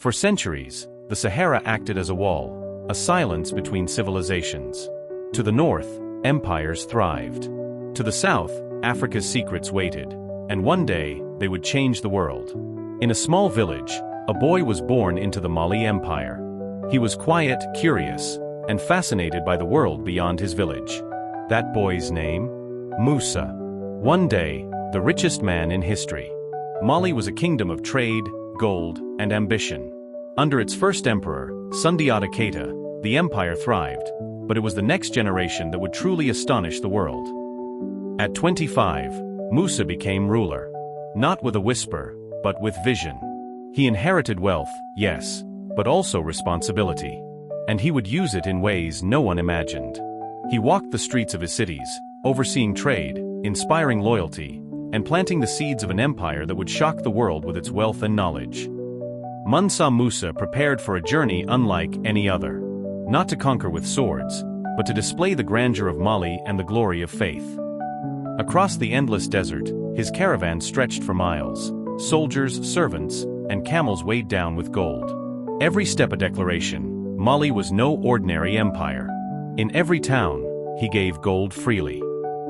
For centuries, the Sahara acted as a wall, a silence between civilizations. To the north, empires thrived. To the south, Africa's secrets waited, and one day, they would change the world. In a small village, a boy was born into the Mali Empire. He was quiet, curious, and fascinated by the world beyond his village. That boy's name? Musa. One day, the richest man in history. Mali was a kingdom of trade, gold, and ambition. Under its first emperor, Sundiata Keita, the empire thrived, but it was the next generation that would truly astonish the world. At 25, Musa became ruler. Not with a whisper, but with vision. He inherited wealth, yes, but also responsibility. And he would use it in ways no one imagined. He walked the streets of his cities, overseeing trade, inspiring loyalty, and planting the seeds of an empire that would shock the world with its wealth and knowledge. Mansa Musa prepared for a journey unlike any other. Not to conquer with swords, but to display the grandeur of Mali and the glory of faith. Across the endless desert, his caravan stretched for miles. Soldiers, servants, and camels weighed down with gold. Every step a declaration, Mali was no ordinary empire. In every town, he gave gold freely.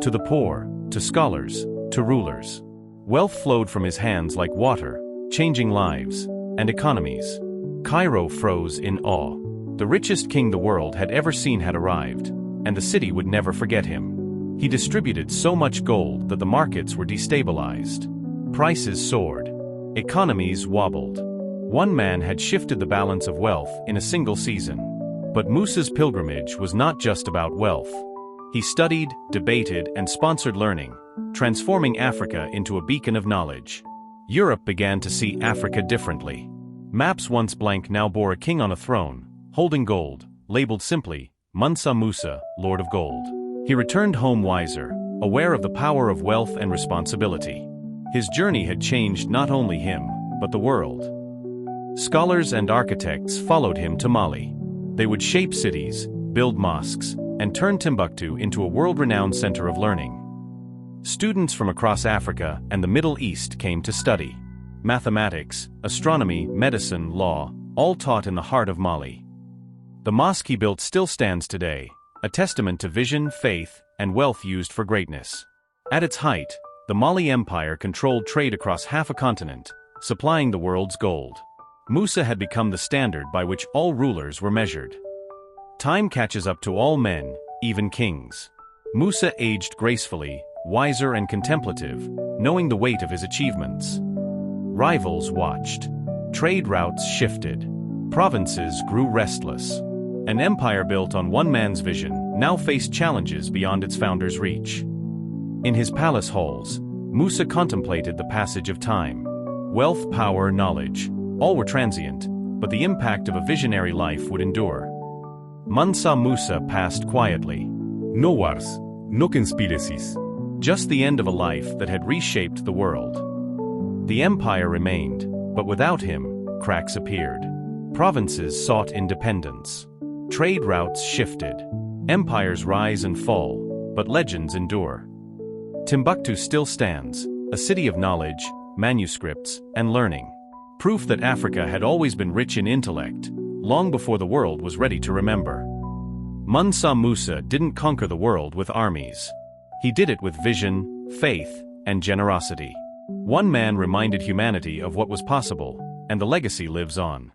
To the poor, to scholars, to rulers. Wealth flowed from his hands like water, changing lives and economies. Cairo froze in awe. The richest king the world had ever seen had arrived, and the city would never forget him. He distributed so much gold that the markets were destabilized. Prices soared. Economies wobbled. One man had shifted the balance of wealth in a single season. But Musa's pilgrimage was not just about wealth. He studied, debated, and sponsored learning, transforming Africa into a beacon of knowledge. Europe began to see Africa differently. Maps once blank now bore a king on a throne, holding gold, labeled simply, Mansa Musa, Lord of Gold. He returned home wiser, aware of the power of wealth and responsibility. His journey had changed not only him, but the world. Scholars and architects followed him to Mali. They would shape cities, build mosques, and turn Timbuktu into a world-renowned center of learning. Students from across Africa and the Middle East came to study. Mathematics, astronomy, medicine, law, all taught in the heart of Mali. The mosque he built still stands today, a testament to vision, faith, and wealth used for greatness. At its height, the Mali Empire controlled trade across half a continent, supplying the world's gold. Musa had become the standard by which all rulers were measured. Time catches up to all men, even kings. Musa aged gracefully, wiser and contemplative, knowing the weight of his achievements. Rivals watched. Trade routes shifted. Provinces grew restless. An empire built on one man's vision now faced challenges beyond its founder's reach. In his palace halls, Musa contemplated the passage of time. Wealth, power, knowledge, all were transient, but the impact of a visionary life would endure. Mansa Musa passed quietly. No wars, no conspiracies. Just the end of a life that had reshaped the world. The empire remained, but without him, cracks appeared. Provinces sought independence. Trade routes shifted. Empires rise and fall, but legends endure. Timbuktu still stands, a city of knowledge, manuscripts, and learning. Proof that Africa had always been rich in intellect, long before the world was ready to remember. Mansa Musa didn't conquer the world with armies. He did it with vision, faith, and generosity. One man reminded humanity of what was possible, and the legacy lives on.